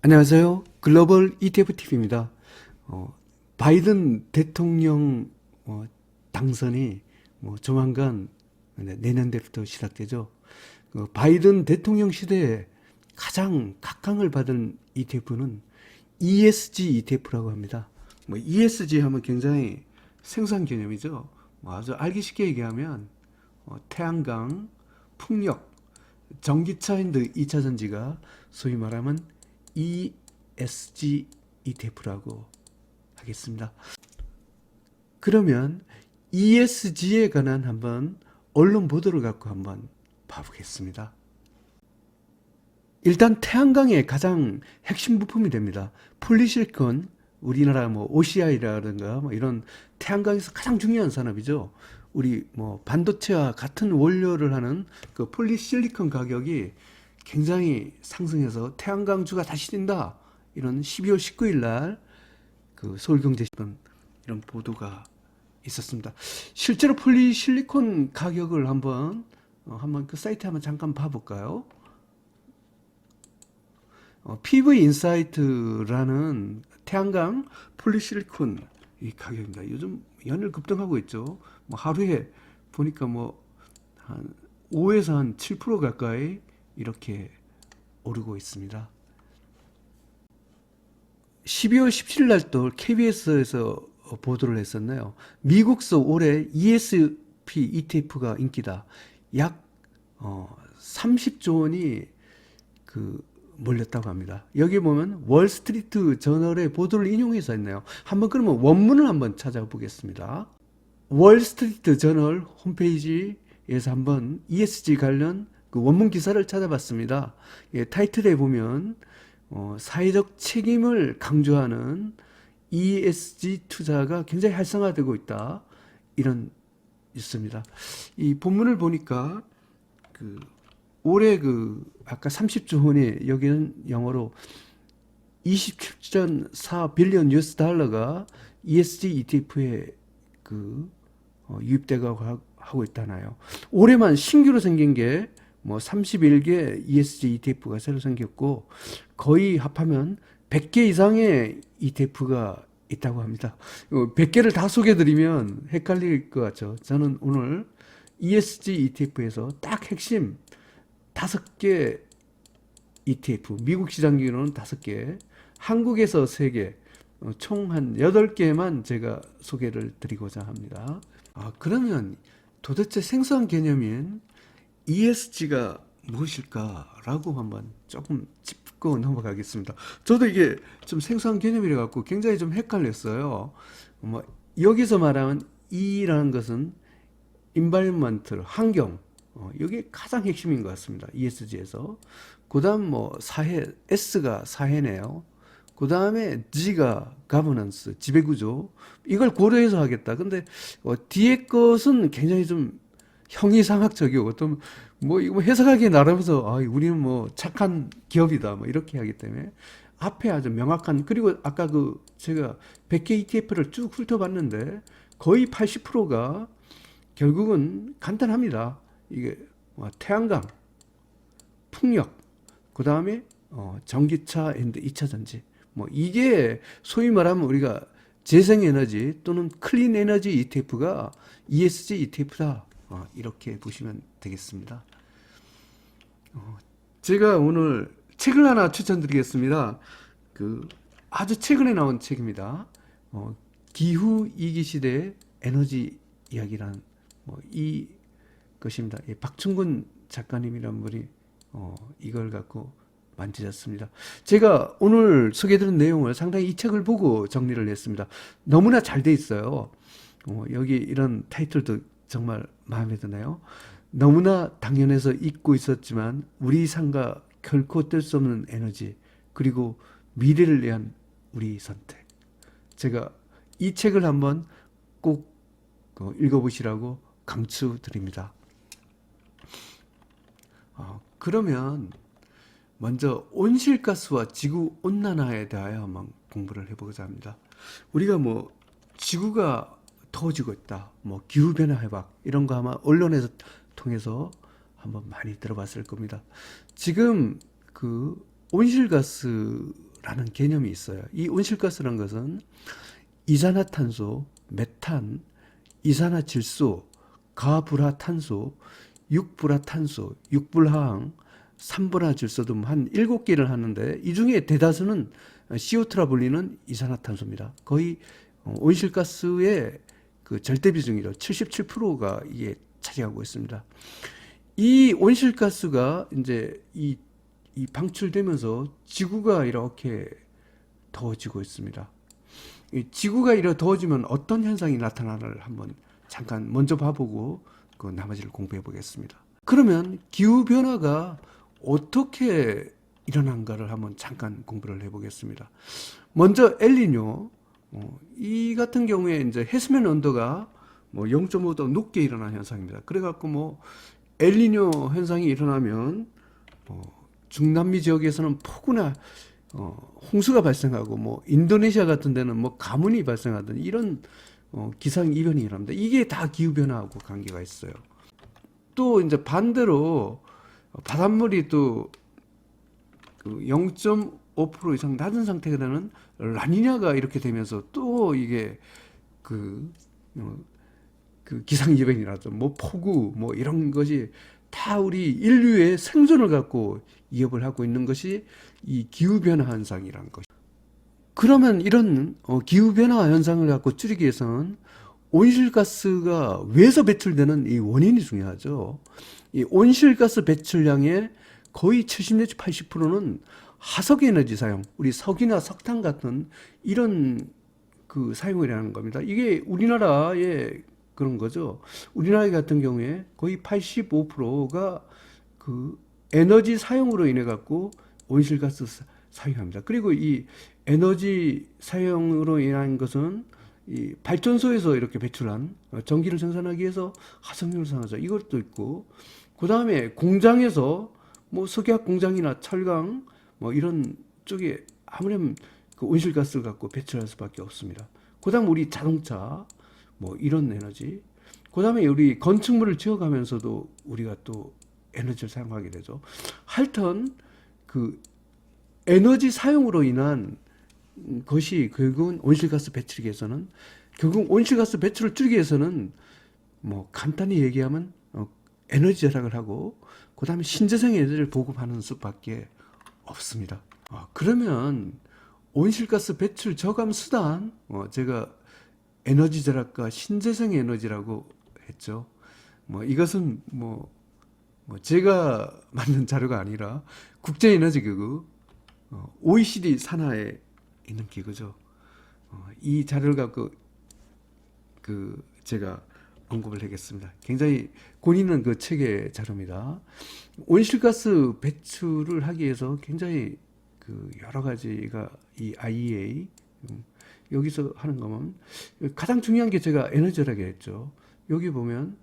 안녕하세요. 글로벌 ETF TV입니다. 바이든 대통령 당선이 조만간 내년대부터 시작되죠. 바이든 대통령 시대에 가장 각광을 받은 ETF는 ESG ETF라고 합니다. ESG 하면 굉장히 생소한 개념이죠. 아주 알기 쉽게 얘기하면 태양광, 풍력, 전기차 앤드 2차 전지가 소위 말하면 ESG ETF라고 하겠습니다. 그러면 ESG에 관한 한번 언론 보도를 갖고 한번 봐보겠습니다. 일단 태양광의 가장 핵심 부품이 됩니다. 폴리실리콘, 우리나라 OCI라든가 이런 태양광에서 가장 중요한 산업이죠. 우리 반도체와 같은 원료를 하는 그 폴리실리콘 가격이 굉장히 상승해서 태양광주가 다시 뛴다. 이런 12월 19일 날 그 서울경제신문 이런 보도가 있었습니다. 실제로 폴리실리콘 가격을 한번 그 사이트 한번 잠깐 봐볼까요? PV 인사이트라는 태양광 폴리실리콘 이 가격입니다. 요즘 연일 급등하고 있죠. 하루에 보니까 한 5에서 한 7% 가까이 이렇게 오르고 있습니다. 12월 17일 날 또 KBS에서 보도를 했었네요. 미국서 올해 ESP ETF가 인기다. 약 30조 원이 몰렸다고 합니다. 여기 보면 월스트리트 저널의 보도를 인용해서 했네요. 한번 그러면 원문을 한번 찾아보겠습니다. 월스트리트 저널 홈페이지에서 한번 ESG 관련 그 원문 기사를 찾아봤습니다. 예, 타이틀에 보면 사회적 책임을 강조하는 ESG 투자가 굉장히 활성화되고 있다. 이런 있습니다. 이 본문을 보니까 올해 아까 30조 원이 여기는 영어로 27.4 빌리언 US 달러가 ESG ETF에 유입되고 하고 있다나요. 올해만 신규로 생긴 게 31개 ESG ETF가 새로 생겼고 거의 합하면 100개 이상의 ETF가 있다고 합니다. 100개를 다 소개해드리면 헷갈릴 것 같죠. 저는 오늘 ESG ETF에서 딱 핵심 5개 ETF, 미국 시장 기준으로는 5개, 한국에서 3개, 총 한 8개만 제가 소개를 드리고자 합니다. 그러면 도대체 생소한 개념인 ESG가 무엇일까라고 한번 조금 짚고 넘어가겠습니다. 저도 이게 좀 생소한 개념이라 갖고 굉장히 좀 헷갈렸어요. 여기서 말하는 E라는 것은 environmental, 환경, 이게 가장 핵심인 것 같습니다. ESG에서. 그 다음 사회, S가 사회네요. 그 다음에 G가 governance, 지배구조. 이걸 고려해서 하겠다. 근데 뒤에 것은 굉장히 좀 형이상학적이고 또 이거 해석하기에 나름에서 우리는 착한 기업이다 이렇게 하기 때문에 앞에 아주 명확한, 그리고 아까 제가 100개 ETF를 쭉 훑어봤는데 거의 80%가 결국은 간단합니다. 이게 태양광, 풍력, 그 다음에 전기차 앤드 2차 전지. 이게 소위 말하면 우리가 재생에너지 또는 클린 에너지 ETF가 ESG ETF다. 이렇게 보시면 되겠습니다. 제가 오늘 책을 하나 추천드리겠습니다. 아주 최근에 나온 책입니다. 기후 위기 시대의 에너지 이야기란 이 것입니다. 박충근 작가님이란 분이 이걸 갖고 만드셨습니다. 제가 오늘 소개해드린 내용을 상당히 이 책을 보고 정리를 했습니다. 너무나 잘 돼 있어요. 여기 이런 타이틀도 정말 마음에 드네요. 너무나 당연해서 잊고 있었지만 우리 삶과 결코 뗄 수 없는 에너지, 그리고 미래를 위한 우리 선택. 제가 이 책을 한번 꼭 읽어보시라고 강추드립니다. 그러면 먼저 온실가스와 지구 온난화에 대하여 한번 공부를 해보고자 합니다. 우리가 지구가 더워지고 있다, 기후변화 해박 이런 거 아마 언론에서 통해서 한번 많이 들어봤을 겁니다. 지금 온실가스라는 개념이 있어요. 이 온실가스라는 것은 이산화탄소, 메탄, 이산화질소, 가불화탄소, 육불화탄소, 육불화학, 삼불화질소 등 한 7개를 하는데 이 중에 대다수는 CO2라 불리는 이산화탄소입니다. 거의 온실가스의 그 절대 비중이죠. 77%가 이게 차지하고 있습니다. 이 온실가스가 이제 이 방출되면서 지구가 이렇게 더워지고 있습니다. 이 지구가 이렇게 더워지면 어떤 현상이 나타나를 한번 잠깐 먼저 봐보고 그 나머지를 공부해 보겠습니다. 그러면 기후 변화가 어떻게 일어난가를 한번 잠깐 공부를 해 보겠습니다. 먼저 엘니뇨, 이 같은 경우에 이제 해수면 온도가 뭐 0.5도 높게 일어나는 현상입니다. 그래갖고 뭐 엘니뇨 현상이 일어나면 중남미 지역에서는 폭우나 홍수가 발생하고 뭐 인도네시아 같은 데는 뭐 가뭄이 발생하던 이런 기상 이변이 일어납니다. 이게 다 기후 변화하고 관계가 있어요. 또 이제 반대로 바닷물이 또 0.5% 이상 낮은 상태가 되는 라니냐가 이렇게 되면서 또 이게 그 기상 이변이라도 뭐 폭우 뭐 이런 것이 다 우리 인류의 생존을 갖고 위협을 하고 있는 것이 이 기후 변화 현상이라는 것. 그러면 이런 기후 변화 현상을 갖고 줄이기 위해서는 온실가스가 왜서 배출되는 이 원인이 중요하죠. 이 온실가스 배출량의 거의 70 내지 80%는 화석 에너지 사용, 우리 석이나 석탄 같은 이런 그 사용이라는 겁니다. 이게 우리나라의 그런 거죠. 우리나라 같은 경우에 거의 85%가 그 에너지 사용으로 인해 갖고 온실가스 사용합니다. 그리고 이 에너지 사용으로 인한 것은 이 발전소에서 이렇게 배출한 전기를 생산하기 위해서 화석연료를 사용하죠. 이것도 있고, 그 다음에 공장에서 뭐 석유화학 공장이나 철강 뭐 이런 쪽에 아무래도 그 온실가스를 갖고 배출할 수밖에 없습니다. 그 다음 우리 자동차 뭐 이런 에너지, 그 다음에 우리 건축물을 지어가면서도 우리가 또 에너지를 사용하게 되죠. 하여튼 그 에너지 사용으로 인한 것이 결국은 온실가스 배출이기 위해서는, 결국 온실가스 배출을 줄이기 위해서는 뭐 간단히 얘기하면 에너지 절약을 하고 그 다음에 신재생 에너지를 보급하는 수밖에 없습니다. 그러면 온실가스 배출 저감 수단, 제가 에너지 절약과 신재생 에너지라고 했죠. 뭐 이것은 뭐 제가 만든 자료가 아니라 국제에너지기구 OECD 산하에 있는 기구죠. 이 자료를 갖고 그 제가 언급을 하겠습니다. 굉장히 권위 있는 그 책의 자료입니다. 온실가스 배출을 하기 위해서 굉장히 그 여러 가지가 이 IEA 여기서 하는 거면 가장 중요한 게 제가 에너지 절약에 했죠. 여기 보면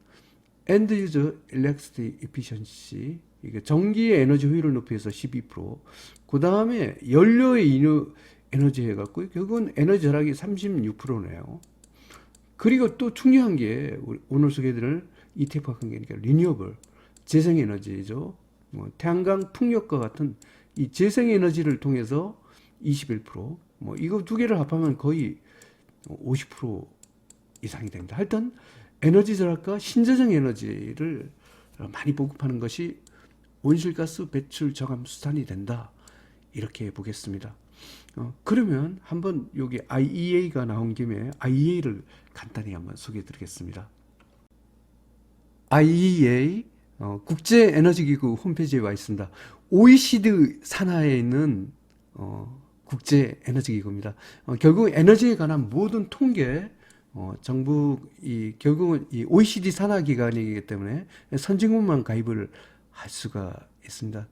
End User Electricity Efficiency, 이게 전기의 에너지 효율을 높이기 위해서 12%, 그 다음에 연료의 에너지 해갖고 결국은 에너지 절약이 36%네요. 그리고 또 중요한 게 오늘 소개해드릴 ETF와 관계니까 리뉴어블, 재생에너지죠. 뭐 태양광, 풍력과 같은 이 재생에너지를 통해서 21%, 뭐 이거 두 개를 합하면 거의 50% 이상이 됩니다. 하여튼 에너지 절약과 신재생 에너지를 많이 보급하는 것이 온실가스 배출 저감 수단이 된다, 이렇게 보겠습니다. 그러면 한번 여기 IEA가 나온 김에 IEA를 간단히 한번 소개해 드리겠습니다. IEA 국제에너지기구 홈페이지에 와 있습니다. OECD 산하에 있는 국제에너지기구입니다. 결국 에너지에 관한 모든 통계, 정부 결국은 이 OECD 산하 기관이기 때문에 선진국만 가입을 할 수가 있습니다.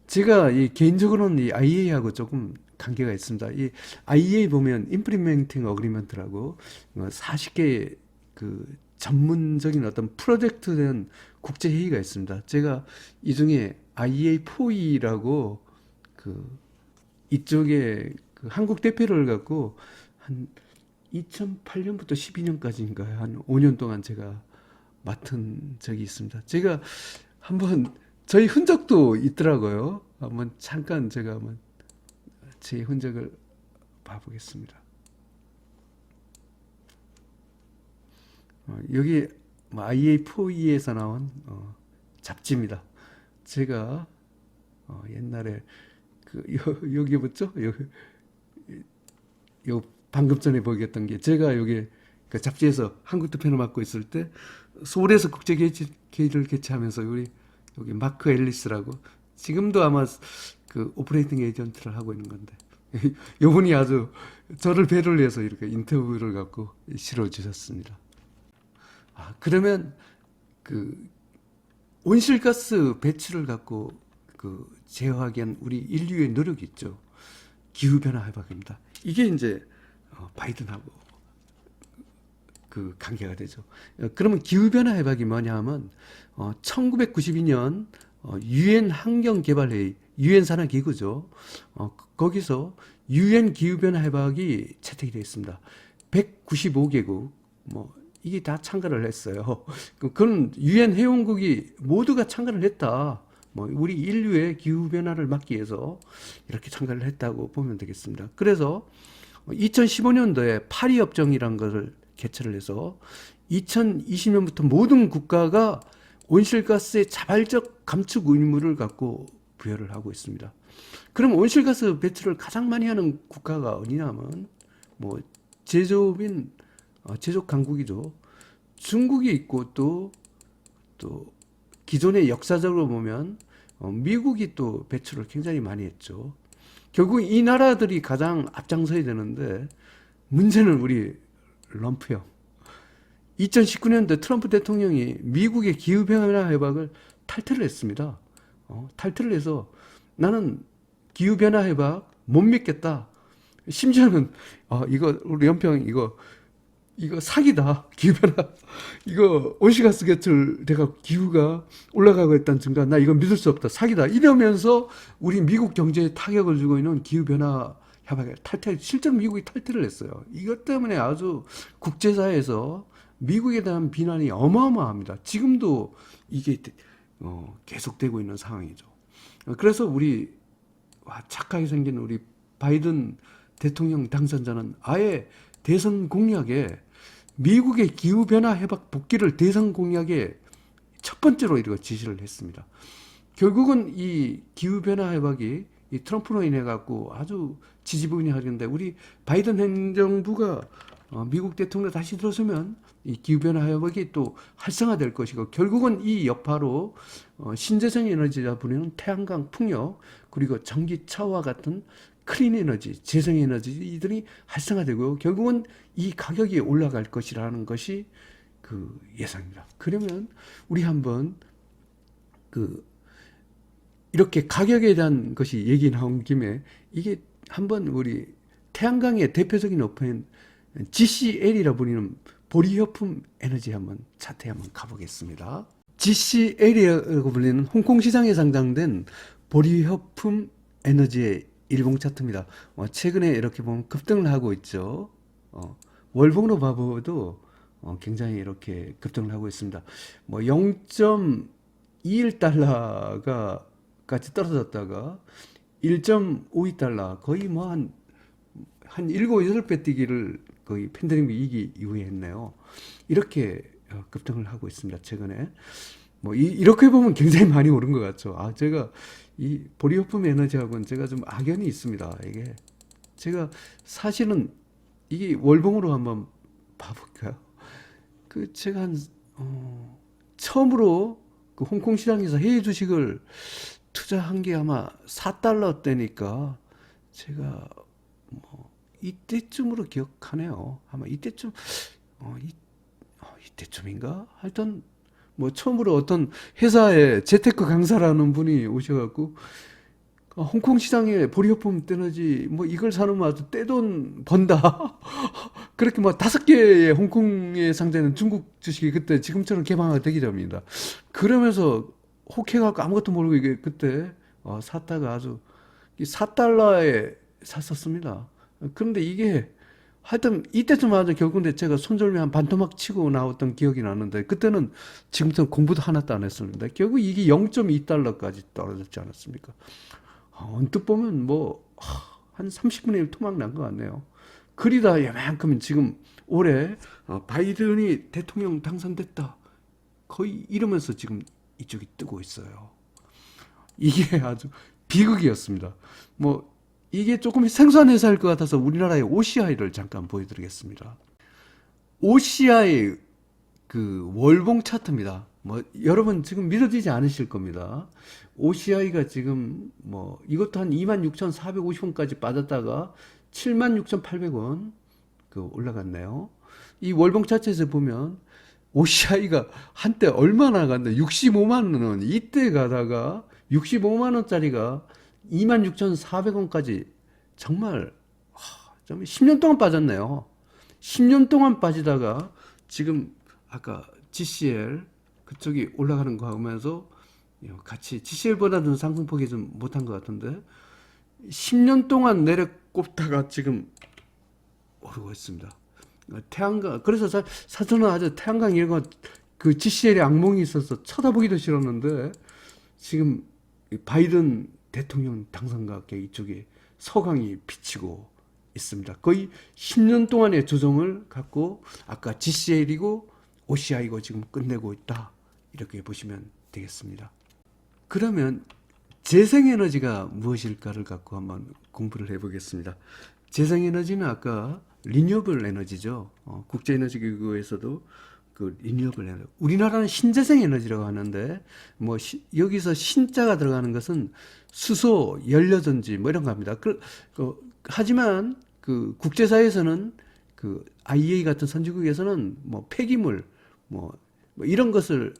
제가 개인적으로는 이 IEA하고 조금 관계가 있습니다. 이 IEA 보면 Implementing Agreement라고 40개 그 전문적인 어떤 프로젝트된 국제 회의가 있습니다. 제가 이 중에 IEA4E라고 그 이쪽에 그 한국 대표를 갖고 한 2008년부터 12년까지인가 한 5년 동안 제가 맡은 적이 있습니다. 제가 한번 저희 흔적도 있더라고요. 한번 잠깐 제가 한번 제 흔적을 봐보겠습니다. 여기 IA4E에서 나온 잡지입니다. 제가 옛날에 여기 뭐죠? 요 방금 전에 보겠던 게 제가 여기 그 잡지에서 한국 대표를 맡고 있을 때 서울에서 국제 회의를 개최하면서 여기 마크 앨리스라고 지금도 아마 그 오퍼레이팅 에이전트를 하고 있는 건데 이분이 아주 저를 배려를 해서 이렇게 인터뷰를 갖고 실어 주셨습니다. 그러면 그 온실가스 배출을 갖고 그 제어하기 위한 우리 인류의 노력이 있죠. 기후변화 해박입니다. 이게 이제 바이든하고 그 관계가 되죠. 그러면 기후변화 해박이 뭐냐 하면 1992년 유엔 환경개발회의, 유엔 산하기구죠. 거기서 유엔 기후변화 해박이 채택이 되어 있습니다. 195개국 이게 다 참가를 했어요. 그건 유엔 회원국이 모두가 참가를 했다. 우리 인류의 기후 변화를 막기 위해서 이렇게 참가를 했다고 보면 되겠습니다. 그래서 2015년도에 파리 협정이라는 것을 개최를 해서 2020년부터 모든 국가가 온실가스의 자발적 감축 의무를 갖고 부여를 하고 있습니다. 그럼 온실가스 배출을 가장 많이 하는 국가가 어디냐면 제조업인 제조 강국이죠. 중국이 있고 또 기존의 역사적으로 보면 미국이 또 배출을 굉장히 많이 했죠. 결국 이 나라들이 가장 앞장서야 되는데 문제는 우리 럼프형. 2019년도 트럼프 대통령이 미국의 기후변화 해박을 탈퇴를 했습니다. 탈퇴를 해서 나는 기후변화 해박 못 믿겠다. 심지어는 우리 연평 이거 사기다. 기후변화. 이거 온실가스 배출 내가 기후가 올라가고 있다는 증거. 나 이거 믿을 수 없다. 사기다. 이러면서 우리 미국 경제에 타격을 주고 있는 기후변화 협약에 실제로 미국이 탈퇴를 했어요. 이것 때문에 아주 국제사회에서 미국에 대한 비난이 어마어마합니다. 지금도 이게 계속되고 있는 상황이죠. 그래서 착하게 생긴 우리 바이든 대통령 당선자는 아예 대선 공약에 미국의 기후변화 해박 복귀를 대선 공약에 첫 번째로 이렇게 지시를 했습니다. 결국은 이 기후변화 해박이 이 트럼프로 인해 갖고 아주 지지부진하겠는데 우리 바이든 행정부가 미국 대통령 다시 들어서면 이 기후변화 해박이 또 활성화될 것이고 결국은 이 여파로 신재생 에너지라 부르는 태양광, 풍력 그리고 전기차와 같은 클린 에너지, 재생 에너지 이들이 활성화되고 결국은 이 가격이 올라갈 것이라는 것이 그 예상입니다. 그러면 우리 한번 이렇게 가격에 대한 것이 얘기 나온 김에 이게 한번 우리 태양광의 대표적인 업체인 GCL이라 불리는 보리효품 에너지 차트에 한번 가보겠습니다. GCL이라고 불리는 홍콩 시장에 상장된 보리효품 에너지의 일봉 차트입니다. 최근에 이렇게 보면 급등을 하고 있죠. 월봉으로 봐도 굉장히 이렇게 급등을 하고 있습니다. 0.21달러가 같이 떨어졌다가 1.52달러 거의 한 7, 8배 뛰기를 거의 팬데믹 위기 이후에 했네요. 이렇게 급등을 하고 있습니다. 최근에. 이렇게 보면 굉장히 많이 오른 것 같죠. 제가 이 보리효품 에너지하고는 제가 좀 악연이 있습니다. 이게 제가 사실은 이게 월봉으로 한번 봐볼까요? 제가 처음으로 그 홍콩 시장에서 해외 주식을 투자한 게 아마 4달러 때니까 제가 이때쯤으로 기억하네요. 아마 이때쯤 이때쯤인가? 하여튼 처음으로 어떤 회사에 재테크 강사라는 분이 오셔갖고 홍콩 시장에 보리효품 에너지 이걸 사놓으면 아주 떼돈 번다. 그렇게 5개의 홍콩에 상장된 중국 주식이 그때 지금처럼 개방이 되기 전입니다. 그러면서 혹해갖고 아무것도 모르고 이게 그때 샀다가 아주 4달러에 샀었습니다. 그런데 이게 하여튼 이때쯤 아주 결국은 제가 손절매 한 반토막 치고 나왔던 기억이 나는데 그때는 지금처럼 공부도 하나도 안 했었는데 결국 이게 0.2달러까지 떨어졌지 않았습니까? 언뜻 보면 한 30분의 1 토막 난 것 같네요. 그리다 이만큼은 지금 올해 바이든이 대통령 당선됐다. 거의 이러면서 지금 이쪽이 뜨고 있어요. 이게 아주 비극이었습니다. 뭐 이게 조금 생소한 회사일 것 같아서 우리나라의 OCI를 잠깐 보여드리겠습니다. OCI 그 월봉 차트입니다. 뭐 여러분 지금 믿어지지 않으실 겁니다. OCI가 지금 뭐 이것도 한 26,450원까지 빠졌다가 76,800원 그 올라갔네요. 이 월봉 차트에서 보면 OCI가 한때 얼마나 갔나 65만 원 이때 가다가 65만 원짜리가 26,400원까지 정말 좀 10년 동안 빠졌네요. 10년 동안 빠지다가 지금 아까 GCL 그쪽이 올라가는 거 하면서 같이 GCL보다는 상승폭이 좀 못한 것 같은데 10년 동안 내려 꼽다가 지금 오르고 있습니다. 태양광 그래서 사실은 아주 태양광 이런 거그 GCL에 악몽이 있어서 쳐다보기도 싫었는데 지금 바이든 대통령 당선과 이쪽에 서강이 비치고 있습니다. 거의 10년 동안의 조정을 갖고 아까 GCL이고 OCI고 지금 끝내고 있다. 이렇게 보시면 되겠습니다. 그러면 재생에너지가 무엇일까를 갖고 한번 공부를 해보겠습니다. 재생에너지는 아까 리뉴어블 에너지죠. 국제에너지기구에서도 그 리뉴어블 에너지. 우리나라는 신재생 에너지라고 하는데 뭐 여기서 신자가 들어가는 것은 수소, 연료전지 뭐 이런 겁니다. 하지만 그 국제사회에서는 그 IEA 같은 선진국에서는 뭐 폐기물 뭐 이런 것을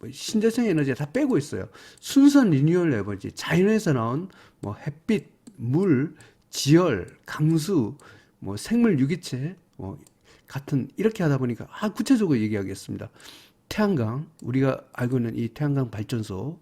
신재생 에너지에 다 빼고 있어요. 순수한 리뉴얼 에너지, 자연에서 나온 뭐 햇빛, 물, 지열, 강수, 뭐 생물 유기체 같은 이렇게 하다 보니까 구체적으로 얘기하겠습니다. 태양광, 우리가 알고 있는 이 태양광 발전소.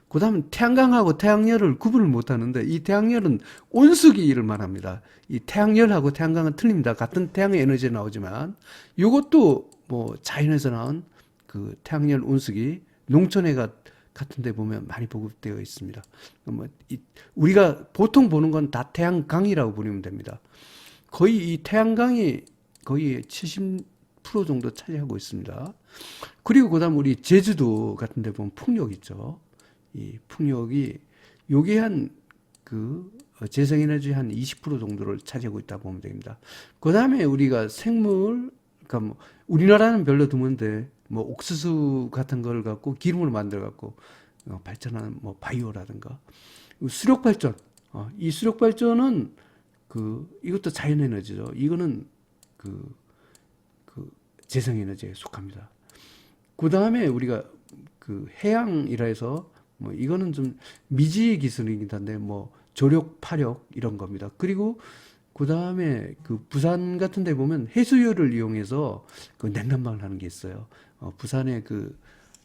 그다음에 태양광하고 태양열을 구분을 못 하는데 이 태양열은 온수기를 말합니다. 이 태양열하고 태양광은 틀립니다. 같은 태양의 에너지가 나오지만 이것도 뭐 자연에서 나온 그 태양열 온수기, 농촌에 같은 데 보면 많이 보급되어 있습니다. 우리가 보통 보는 건 다 태양광이라고 부르면 됩니다. 거의 이 태양광이 거의 70% 정도 차지하고 있습니다. 그리고 그다음 우리 제주도 같은 데 보면 풍력 있죠. 이 풍력이 요게 한 그 재생에너지 한 20% 정도를 차지하고 있다 보면 됩니다. 그다음에 우리가 생물 그러니까 뭐 우리나라는 별로 드문데 뭐 옥수수 같은 걸 갖고 기름으로 만들어 갖고 발전하는 뭐 바이오라든가 수력 발전. 이 수력 발전은 이것도 자연 에너지죠. 이거는 재생 에너지에 속합니다. 그다음에 우리가 해양이라 해서 뭐 이거는 좀 미지 기술이긴 한데 뭐 조력, 파력 이런 겁니다. 그리고 그다음에 부산 같은 데 보면 해수욕을 이용해서 냉난방을 하는 게 있어요. 부산에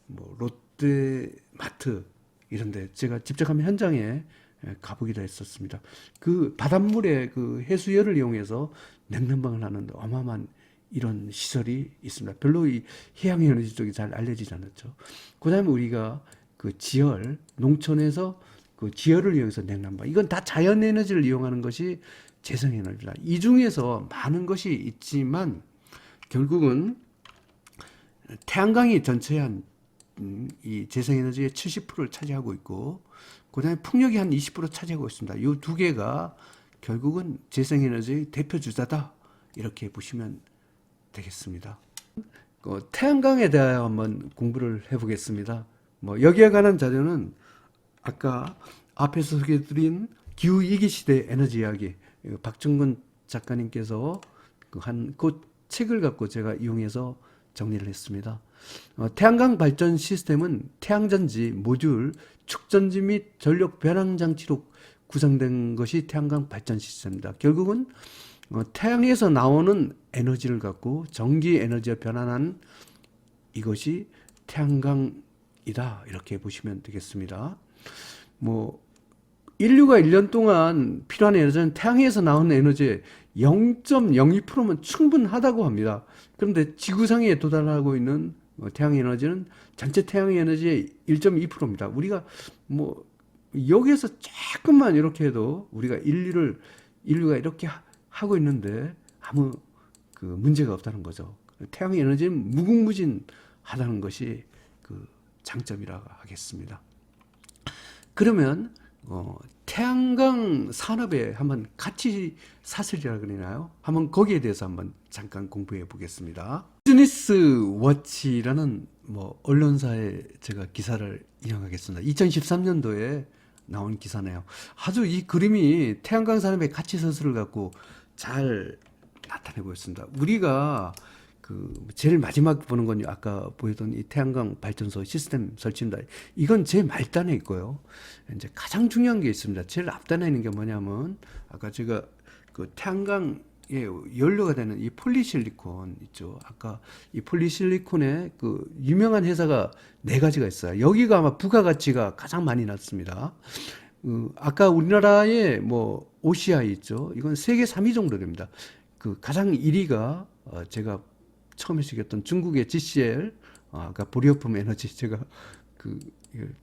뭐 롯데마트 이런 데 제가 직접 가면 현장에 가보기도 했었습니다. 바닷물에 해수열을 이용해서 냉난방을 하는 어마어마한 이런 시설이 있습니다. 별로 이 해양에너지 쪽이 잘 알려지지 않았죠. 그 다음에 우리가 지열, 농촌에서 지열을 이용해서 냉난방. 이건 다 자연에너지를 이용하는 것이 재생에너지다. 이 중에서 많은 것이 있지만 결국은 태양광이 전체의 이 재생에너지의 70%를 차지하고 있고 그 다음에 풍력이 한 20% 차지하고 있습니다. 이 두 개가 결국은 재생에너지의 대표 주자다. 이렇게 보시면 되겠습니다. 태양광에 대하여 한번 공부를 해보겠습니다. 뭐 여기에 관한 자료는 아까 앞에서 소개해드린 기후위기 시대 에너지 이야기 박정근 작가님께서 그 책을 갖고 제가 이용해서 정리를 했습니다. 태양광 발전 시스템은 태양전지, 모듈, 축전지 및 전력 변환 장치로 구성된 것이 태양광 발전 시스템입니다. 결국은 태양에서 나오는 에너지를 갖고 전기 에너지로 변환한 이것이 태양광이다. 이렇게 보시면 되겠습니다. 뭐 인류가 1년 동안 필요한 에너지는 태양에서 나오는 에너지의 0.02%면 충분하다고 합니다. 그런데 지구상에 도달하고 있는 태양 에너지는 전체 태양 에너지의 1.2%입니다. 우리가 뭐 여기에서 조금만 이렇게 해도 우리가 인류를 인류가 이렇게 하고 있는데 아무 그 문제가 없다는 거죠. 태양 에너지는 무궁무진하다는 것이 그 장점이라고 하겠습니다. 그러면 태양광 산업에 한번 가치 사슬이라 그러나요? 한번 거기에 대해서 한번 잠깐 공부해 보겠습니다. 비즈니스 워치라는 뭐 언론사에 제가 기사를 인용하겠습니다. 2013년도에 나온 기사네요. 아주 이 그림이 태양광 산업의 가치 사슬을 갖고 잘 나타내 보였습니다. 우리가 그 제일 마지막 보는 건 아까 보였던 이 태양광 발전소 시스템 설치입니다. 이건 제 말단에 있고요. 이제 가장 중요한 게 있습니다. 제일 앞단에 있는 게 뭐냐면 아까 제가 그 태양광에 연료가 되는 이 폴리실리콘 있죠. 아까 이 폴리실리콘의 그 유명한 회사가 네 가지가 있어요. 여기가 아마 부가가치가 가장 많이 났습니다. 아까 우리나라의 뭐 OCI 있죠. 이건 세계 3위 정도 됩니다. 그 가장 1위가 제가 처음에 시켰던 중국의 GCL, 아까 보리어품 에너지 제가 그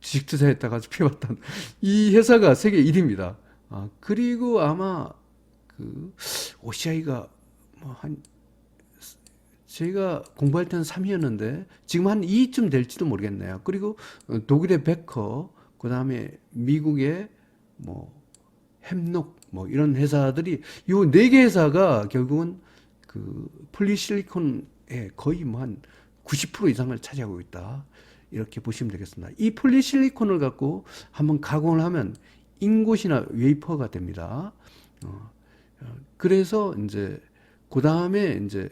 주식 투자했다가 피해봤던 이 회사가 세계 1위입니다. 그리고 아마 그 OCI가 뭐 한 제가 공부할 때는 3위였는데 지금 한 2위쯤 될지도 모르겠네요. 그리고 독일의 베커, 그 다음에 미국의 뭐 햄록 뭐 이런 회사들이 요 네 개 회사가 결국은 그 폴리실리콘의 거의 뭐 한 90% 이상을 차지하고 있다. 이렇게 보시면 되겠습니다. 이 폴리실리콘을 갖고 한번 가공을 하면 인곳이나 웨이퍼가 됩니다. 그래서 이제 그 다음에 이제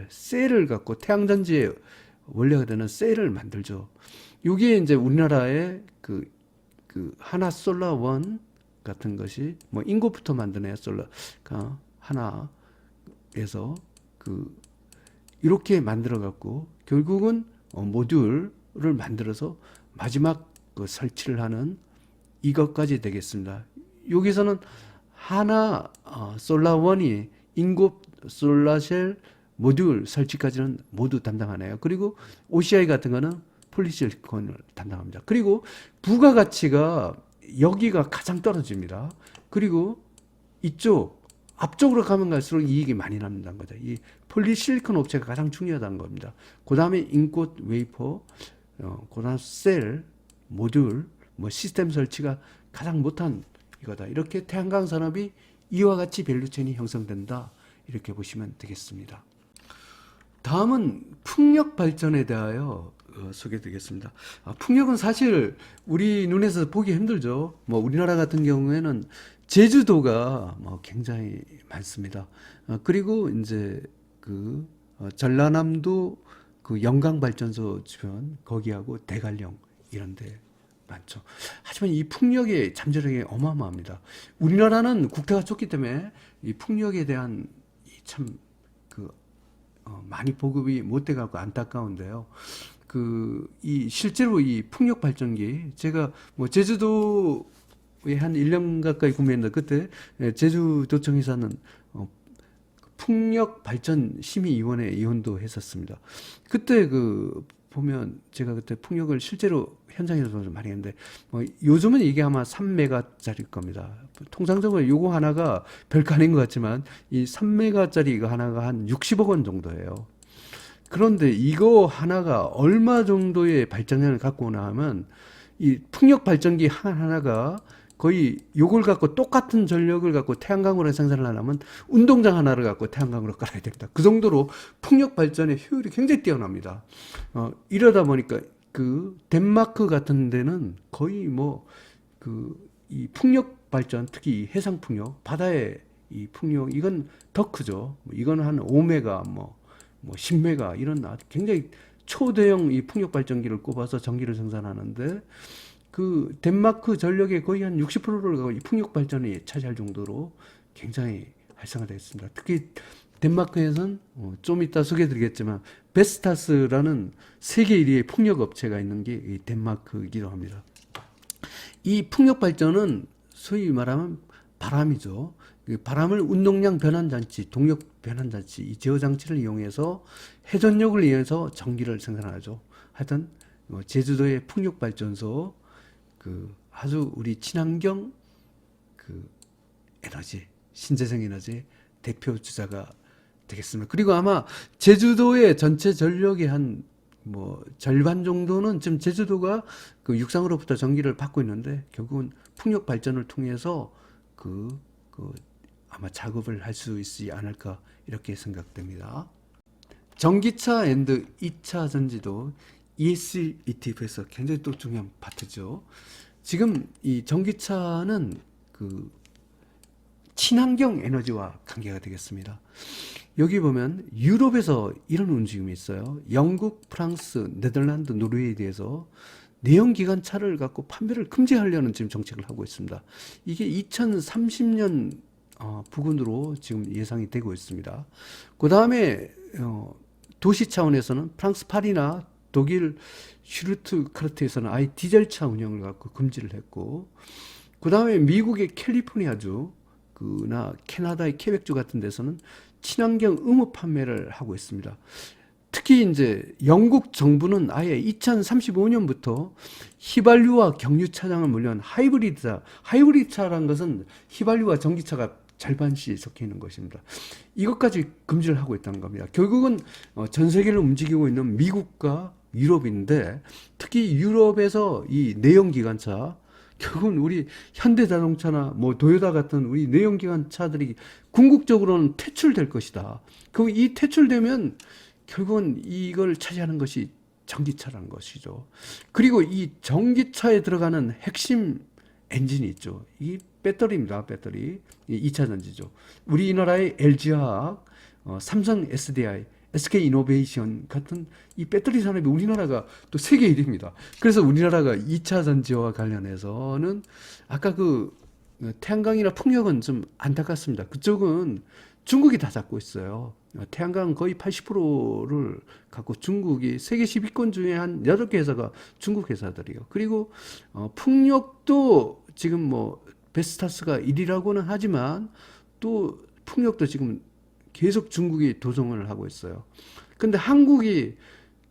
셀을 갖고 태양전지의 원료가 되는 셀을 만들죠. 이게 이제 우리나라의 그 하나솔라원 같은 것이 뭐 인고부터 만드네요. 솔라가 하나에서 그 이렇게 만들어 갖고 결국은 모듈을 만들어서 마지막 그 설치를 하는 이것까지 되겠습니다. 여기서는 하나 솔라원이 인고 솔라셀 모듈 설치까지는 모두 담당하네요. 그리고 OCI 같은 거는 폴리실리콘을 담당합니다. 그리고 부가가치가 여기가 가장 떨어집니다. 그리고 이쪽 앞쪽으로 가면 갈수록 이익이 많이 남는다는 거죠. 이 폴리실리콘 업체가 가장 중요하다는 겁니다. 그 다음에 인꽃 웨이퍼, 그 다음 셀, 모듈, 뭐 시스템 설치가 가장 못한 이거다. 이렇게 태양광 산업이 이와 같이 밸류체인이 형성된다. 이렇게 보시면 되겠습니다. 다음은 풍력 발전에 대하여 소개드리겠습니다. 풍력은 사실 우리 눈에서 보기 힘들죠. 뭐 우리나라 같은 경우에는 제주도가 뭐 굉장히 많습니다. 그리고 이제 그 전라남도 그 영광 발전소 주변 거기하고 대관령 이런데 많죠. 하지만 이 풍력의 잠재력이 어마어마합니다. 우리나라는 국태가 좁기 때문에 이 풍력에 대한 참 많이 보급이 못 돼갖고 안타까운데요. 실제로 이 풍력 발전기, 제가 뭐 제주도에 한 1년 가까이 구매했는데, 그때 제주도청에서는 풍력 발전 심의위원회 위원도 했었습니다. 그때 보면 제가 그때 풍력을 실제로 현장에서 많이 했는데, 요즘은 이게 아마 3메가짜리일 겁니다. 통상적으로 요거 하나가 별거 아닌 것 같지만, 이 3메가짜리 이거 하나가 한 60억 원 정도예요. 그런데 이거 하나가 얼마 정도의 발전량을 갖고 오나 하면, 이 풍력 발전기 하나가 거의 요걸 갖고 똑같은 전력을 갖고 태양광으로 생산을 하려면 운동장 하나를 갖고 태양광으로 깔아야 됩니다. 그 정도로 풍력 발전의 효율이 굉장히 뛰어납니다. 이러다 보니까 덴마크 같은 데는 거의 이 풍력 발전, 특히 해상 풍력, 바다의 이 풍력, 이건 더 크죠. 이건 한 5메가, 10메가, 이런 굉장히 초대형 이 풍력 발전기를 꼽아서 전기를 생산하는데, 덴마크 전력의 거의 한 60%를 이 풍력 발전이 차지할 정도로 굉장히 활성화되어 있습니다. 특히 덴마크에서는 좀 이따 소개해드리겠지만 베스타스라는 세계 1위의 풍력 업체가 있는 게 이 덴마크이기도 합니다. 이 풍력 발전은 소위 말하면 바람이죠. 바람을 운동량 변환 장치, 동력 변환 장치, 이 제어 장치를 이용해서 회전력을 이용해서 전기를 생산하죠. 하여튼 제주도의 풍력 발전소, 아주 우리 친환경 그 에너지, 신재생 에너지 대표 주자가 되겠습니다. 그리고 아마 제주도의 전체 전력의 한 뭐 절반 정도는 지금 제주도가 그 육상으로부터 전기를 받고 있는데 결국은 풍력 발전을 통해서 그 아마 작업을 할 수 있지 않을까 이렇게 생각됩니다. 전기차 앤드 2차 전지도 ESG ETF에서 굉장히 또 중요한 파트죠. 지금 이 전기차는 그 친환경 에너지와 관계가 되겠습니다. 여기 보면 유럽에서 이런 움직임이 있어요. 영국, 프랑스, 네덜란드, 노르웨이에 대해서 내연기관차를 갖고 판매를 금지하려는 지금 정책을 하고 있습니다. 이게 2030년 부근으로 지금 예상이 되고 있습니다. 그 다음에 도시 차원에서는 프랑스 파리나 독일 슈루트카르트에서는 아예 디젤차 운영을 갖고 금지를 했고, 그 다음에 미국의 캘리포니아주 나 캐나다의 케벡주 같은 데서는 친환경 의무 판매를 하고 있습니다. 특히 이제 영국 정부는 아예 2035년부터 휘발유와 경유차량을 물려한 하이브리드차라는 것은 휘발유와 전기차가 절반씩 섞여 있는 것입니다. 이것까지 금지를 하고 있다는 겁니다. 결국은 전 세계를 움직이고 있는 미국과 유럽인데, 특히 유럽에서 이 내연기관차, 결국은 우리 현대자동차나 뭐 도요타 같은 우리 내연기관 차들이 궁극적으로는 퇴출될 것이다. 그리고 이 퇴출되면 결국은 이걸 차지하는 것이 전기차라는 것이죠. 그리고 이 전기차에 들어가는 핵심 엔진이 있죠. 이 배터리입니다. 배터리. 이 2차 전지죠. 우리나라의 LG화학, 삼성 SDI, SK이노베이션 같은 이 배터리 산업이 우리나라가 또 세계 1위입니다. 그래서 우리나라가 2차 전지와 관련해서는 아까 그 태양광이나 풍력은 좀 안타깝습니다. 그쪽은 중국이 다 잡고 있어요. 태양광 거의 80%를 갖고 중국이 세계 10위권 중에 한 8개 회사가 중국 회사들이에요. 그리고 풍력도 지금 뭐 베스타스가 1위라고는 하지만 또 풍력도 지금 계속 중국이 도전을 하고 있어요. 근데 한국이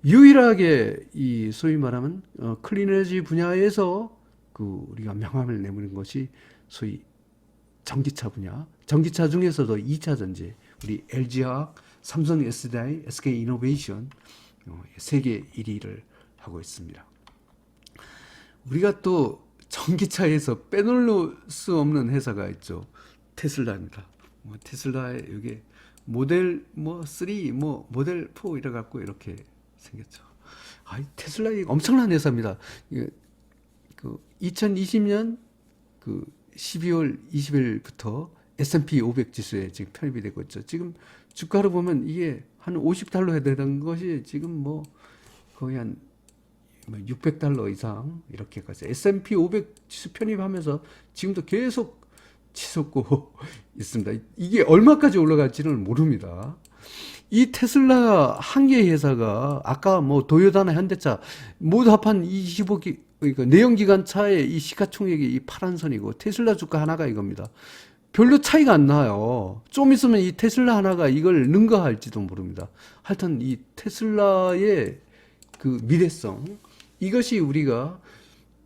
유일하게 이 소위 말하면 클린에너지 분야에서 그 우리가 명함을 내미는 것이 소위 전기차 분야. 전기차 중에서도 2차 전지, 우리 LG화학, 삼성 SDI, SK이노베이션 세계 1위를 하고 있습니다. 우리가 또 전기차에서 빼놓을 수 없는 회사가 있죠. 테슬라입니다. 테슬라의 이게 모델 3, 모델 4 이래 갖고 이렇게 생겼죠. 테슬라 엄청난 회사입니다. 그 2020년 그 12월 20일부터 S&P 500 지수에 지금 편입이 되고 있죠. 지금 주가로 보면 이게 한 $50 해야 되는 것이 지금 뭐 거의 한 $600 이상 이렇게 가서 S&P 500 지수 편입하면서 지금도 계속 치솟고 있습니다. 이게 얼마까지 올라갈지는 모릅니다. 이 테슬라 한 개 회사가 아까 뭐 도요타나 현대차 모두 합한 25기 그러니까 내연기관차의 이 시가총액이 이 파란 선이고 테슬라 주가 하나가 이겁니다. 별로 차이가 안 나요. 좀 있으면 이 테슬라 하나가 이걸 능가할지도 모릅니다. 하여튼 이 테슬라의 그 미래성, 이것이 우리가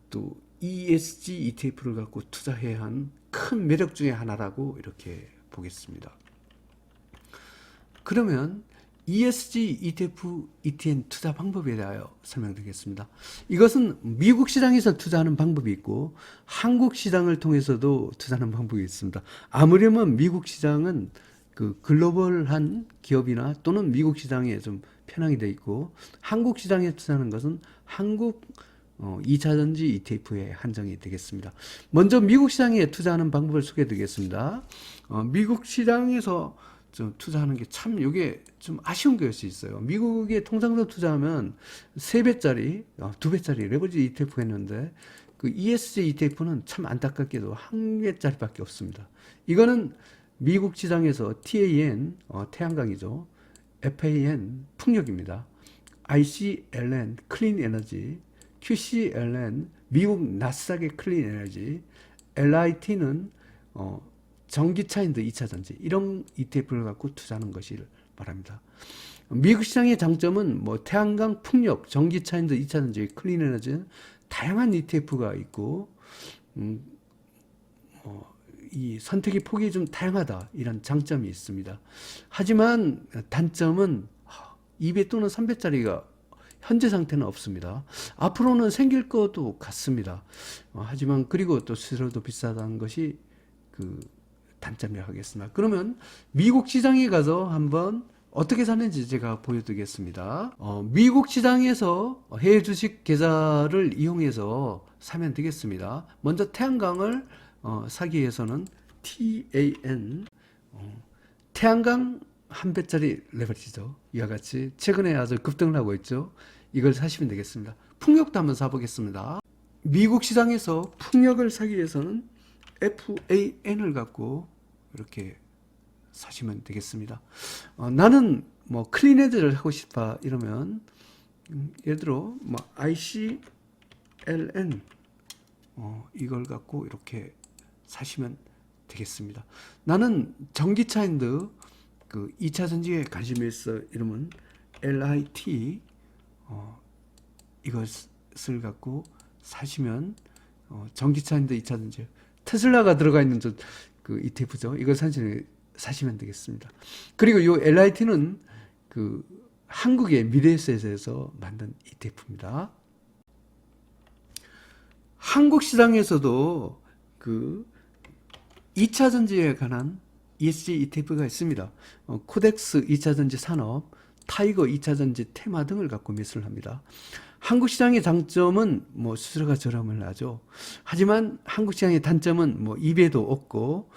또 ESG ETF를 갖고 투자해야 한 큰 매력 중에 하나라고 이렇게 보겠습니다. 그러면 ESG ETF, ETN 투자 방법에 대하여 설명드리겠습니다. 이것은 미국 시장에서 투자하는 방법이 있고 한국 시장을 통해서도 투자하는 방법이 있습니다. 아무려면 미국 시장은 그 글로벌한 기업이나 또는 미국 시장에 좀 편향이 되어 있고, 한국 시장에 투자하는 것은 한국 2차 전지 ETF에 한정이 되겠습니다. 먼저 미국 시장에 투자하는 방법을 소개해 드리겠습니다. 미국 시장에서 좀 투자하는 게 참 이게 좀 아쉬운 것이 있어요. 미국에 통상적으로 투자하면 3배짜리, 2배짜리 레버리지 ETF 했는데 그 ESG ETF는 참 안타깝게도 1개짜리밖에 없습니다. 이거는 미국 시장에서 TAN, 태양광이죠. FAN, 풍력입니다. ICLN, 클린 에너지, QCLN, 미국 나스닥의 클린 에너지, LIT는 전기차인데 2차 전지, 이런 ETF를 갖고 투자하는 것을 말합니다. 미국 시장의 장점은 뭐 태양광, 풍력, 전기차인데 2차 전지, 클린 에너지는 다양한 ETF가 있고 이 선택의 폭이 좀 다양하다, 이런 장점이 있습니다. 하지만 단점은 2배 또는 3배짜리가 현재 상태는 없습니다. 앞으로는 생길 것도 같습니다. 하지만 그리고 또 수수료도 비싸다는 것이 그 단점이라고 하겠습니다. 그러면 미국 시장에 가서 한번 어떻게 사는지 제가 보여드리겠습니다. 미국 시장에서 해외 주식 계좌를 이용해서 사면 되겠습니다. 먼저 태양광을 사기 위해서는 TAN, 태양광 한 배짜리 레버리지죠. 이와 같이 최근에 아주 급등을 하고 있죠. 이걸 사시면 되겠습니다. 풍력도 한번 사보겠습니다. 미국 시장에서 풍력을 사기 위해서는 FAN을 갖고 이렇게 사시면 되겠습니다. 나는 뭐 클린에드를 하고 싶다 이러면 예를 들어 뭐 ICLN 이걸 갖고 이렇게 사시면 되겠습니다. 나는 전기차인데 그 2차 전지에 관심이 있어 이러면 LIT 이것을 갖고 사시면 전기차인데 2차 전지 테슬라가 들어가 있는 그 ETF죠. 이걸 사시면 되겠습니다. 그리고 이 LIT는 그 한국의 미래에셋에서 만든 ETF입니다. 한국 시장에서도 그 2차 전지에 관한 ESG ETF가 있습니다. 코덱스 2차 전지 산업, 타이거 2차 전지 테마 등을 갖고 매수를 합니다. 한국 시장의 장점은 뭐 수수료가 저렴을 하죠. 하지만 한국 시장의 단점은 뭐 2배도 없고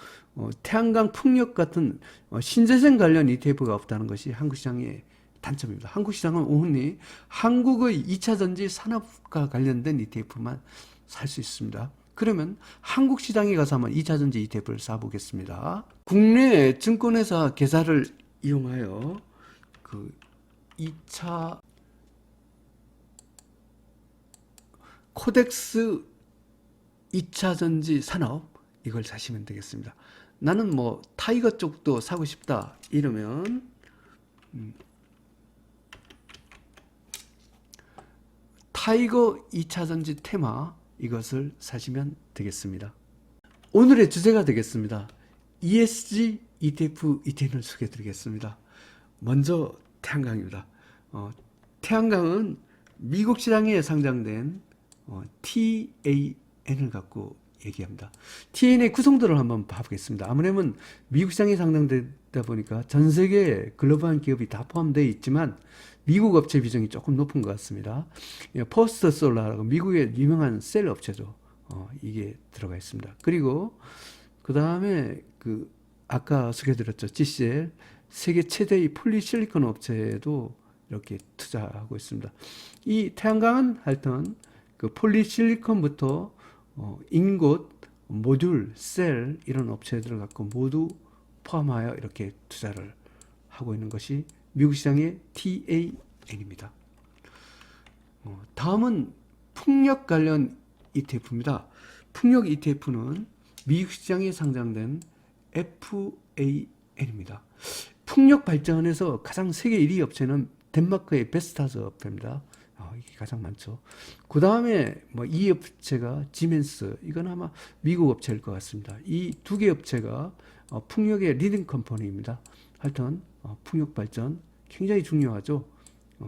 태양광 풍력 같은 신재생 관련 ETF가 없다는 것이 한국 시장의 단점입니다. 한국 시장은 오직 한국의 2차 전지 산업과 관련된 ETF만 살 수 있습니다. 그러면 한국 시장에 가서 한번 2차 전지 ETF를 사보겠습니다. 국내 증권회사 계좌를 이용하여 그 2차 코덱스 2차 전지 산업 이걸 사시면 되겠습니다. 나는 뭐 타이거 쪽도 사고 싶다 이러면 타이거 2차 전지 테마 이것을 사시면 되겠습니다. 오늘의 주제가 되겠습니다. ESG ETF를 소개해 드리겠습니다. 먼저 태양광입니다. 태양광은 미국 시장에 상장된 TAN을 갖고 얘기합니다. TAN의 구성도를 한번 봐보겠습니다. 아무래도 미국 시장에 상장되다 보니까 전 세계 글로벌한 기업이 다 포함되어 있지만 미국 업체 비중이 조금 높은 것 같습니다. 퍼스트 솔라라고 미국의 유명한 셀 업체죠. 이게 들어가 있습니다. 그리고 그 다음에 그 아까 소개드렸죠. GCL 세계 최대의 폴리실리콘 업체에도 이렇게 투자하고 있습니다. 이 태양광은 하여튼 그 폴리실리콘부터 인곳, 모듈, 셀 이런 업체들을 갖고 모두 포함하여 이렇게 투자를 하고 있는 것이 미국 시장의 TAN입니다. 다음은 풍력 관련 ETF입니다. 풍력 ETF는 미국 시장에 상장된 FAN입니다. 풍력 발전에서 가장 세계 1위 업체는 덴마크의 베스타즈 업체입니다. 이게 가장 많죠. 그 다음에 뭐 이 업체가 지멘스, 이건 아마 미국 업체일 것 같습니다. 이 두 개 업체가 풍력의 리딩 컴퍼니입니다. 하여튼 풍력 발전 굉장히 중요하죠.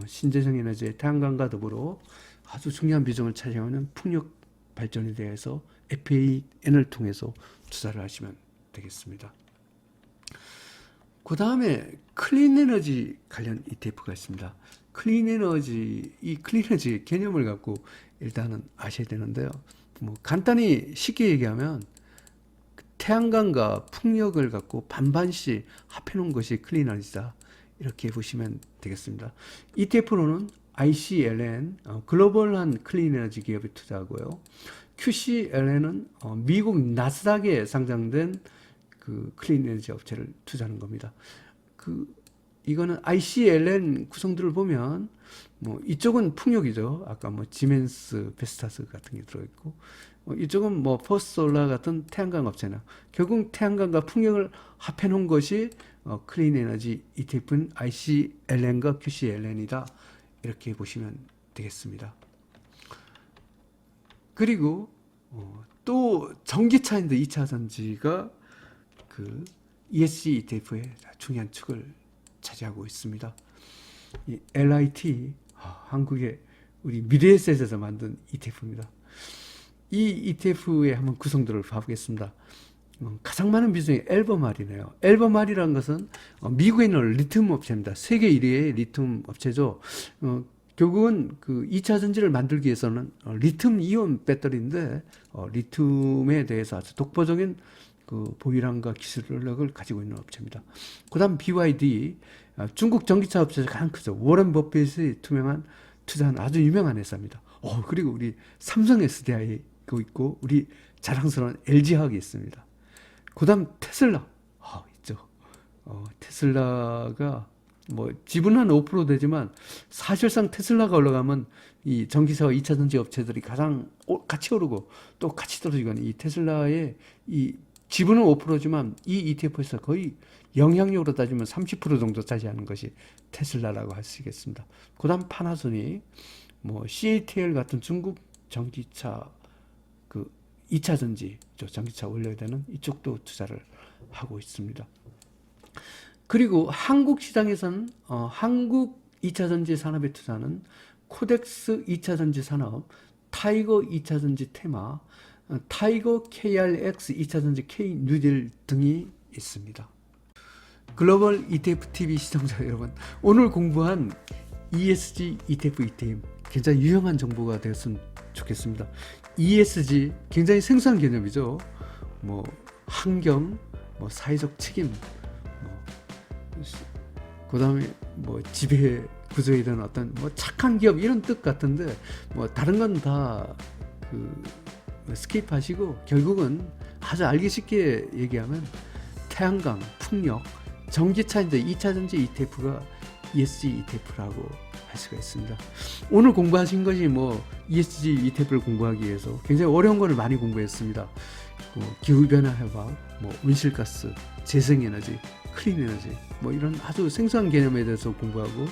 신재생 에너지의 태양광과 더불어 아주 중요한 비중을 차지하는 풍력 발전에 대해서 FAN을 통해서 투자를 하시면 되겠습니다. 그 다음에 클린 에너지 관련 ETF가 있습니다. 클린 에너지, 이 클린 에너지 개념을 갖고 일단은 아셔야 되는데요. 뭐 간단히 쉽게 얘기하면 태양광과 풍력을 갖고 반반씩 합해 놓은 것이 클린 에너지다. 이렇게 보시면 되겠습니다. ETF로는 ICLN, 글로벌한 클린 에너지 기업에 투자하고요. QCLN은 미국 나스닥에 상장된 그 클린 에너지 업체를 투자하는 겁니다. 이거는 ICLN 구성들을 보면 뭐 이쪽은 풍력이죠. 아까 뭐 지멘스, 베스타스 같은 게 들어있고 이쪽은 뭐 퍼스솔라 같은 태양광 업체나 결국 태양광과 풍력을 합해 놓은 것이 클린 에너지 ETF는 ICLN과 QCLN이다. 이렇게 보시면 되겠습니다. 그리고 또 전기차인데 2차 전지가 그 ESG ETF의 중요한 축을 차지하고 있습니다. 이 LIT, 한국의 우리 미래에셋에서 만든 ETF입니다. 이 ETF의 한번 구성들을 봐보겠습니다. 가장 많은 비중이 엘버말이네요. 엘버말이라는 것은 미국에 있는 리튬 업체입니다. 세계 1위의 리튬 업체죠. 결국은 그 2차 전지를 만들기 위해서는 리튬 이온 배터리인데 리튬에 대해서 아주 독보적인 그 보유량과 기술력을 가지고 있는 업체입니다. 그 다음 BYD, 중국 전기차 업체에서 가장 크죠. 워런 버핏이 투명한 투자한 아주 유명한 회사입니다. 그리고 우리 삼성 SDI도 있고 우리 자랑스러운 LG화학이 있습니다. 그 다음 테슬라 있죠. 테슬라가 뭐 지분은 5% 되지만 사실상 테슬라가 올라가면 이 전기차와 2차 전지 업체들이 가장 같이 오르고 또 같이 떨어지거든요. 이 테슬라의 이 지분은 5%지만 이 ETF에서 거의 영향력으로 따지면 30% 정도 차지하는 것이 테슬라라고 할 수 있겠습니다. 그 다음 파나소닉, 뭐 CATL 같은 중국 전기차 그 2차 전지, 전기차 올려야 되는 이쪽도 투자를 하고 있습니다. 그리고 한국 시장에서는 한국 2차 전지 산업에 투자하는 코덱스 2차 전지 산업, 타이거 2차 전지 테마, 타이거 KRX 2차 전지 K 뉴딜 등이 있습니다. 글로벌 ETF TV 시청자 여러분, 오늘 공부한 ESG ETF 굉장히 유용한 정보가 되었으면 좋겠습니다. ESG 굉장히 생소한 개념이죠. 뭐 환경, 뭐 사회적 책임, 그 다음에 뭐 지배 구조에 대한 어떤 뭐 착한 기업 이런 뜻 같은데 뭐 다른 건 다 스킵하시고 결국은 아주 알기 쉽게 얘기하면 태양광, 풍력, 전기차인데 2차 전지 ETF가 ESG ETF라고 할 수가 있습니다. 오늘 공부하신 것이 뭐 ESG ETF를 공부하기 위해서 굉장히 어려운 거를 많이 공부했습니다. 기후변화 협약, 뭐 온실가스, 재생에너지, 클린에너지, 뭐 이런 아주 생소한 개념에 대해서 공부하고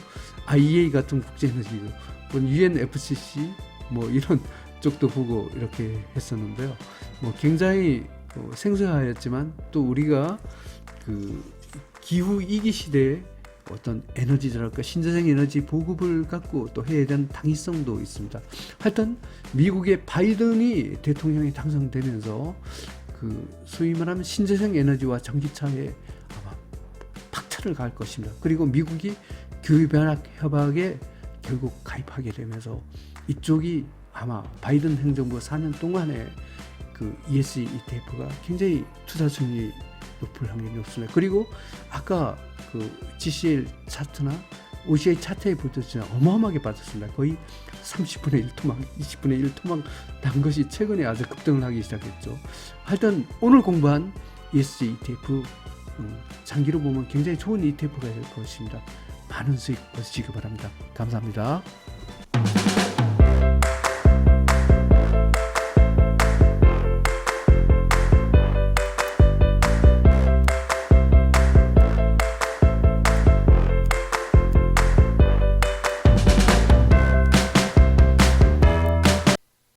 IEA 같은 국제에너지, UNFCCC 뭐 이런 쪽도 보고 이렇게 했었는데요. 뭐 굉장히 생소하였지만 또 우리가 그 기후 위기 시대에 어떤 에너지랄까 신재생 에너지 보급을 갖고 또 해야 되는 당위성도 있습니다. 하여튼 미국의 바이든이 대통령이 당선되면서 그 소위 말하면 신재생 에너지와 전기차에 아마 박차를 가할 것입니다. 그리고 미국이 기후변화 협약에 결국 가입하게 되면서 이쪽이 아마 바이든 행정부 4년 동안에 그 ESG ETF가 굉장히 투자 수익률이 높을 확률이 높습니다. 그리고 아까 그 GCL 차트나 OCI 차트에 보셨지만 어마어마하게 빠졌습니다. 거의 30분의 1 토막, 20분의 1 토막 난 것이 최근에 아주 급등을 하기 시작했죠. 하여튼 오늘 공부한 ESG ETF 장기로 보면 굉장히 좋은 ETF가 될 것입니다. 많은 수익 얻으시기 바랍니다. 감사합니다.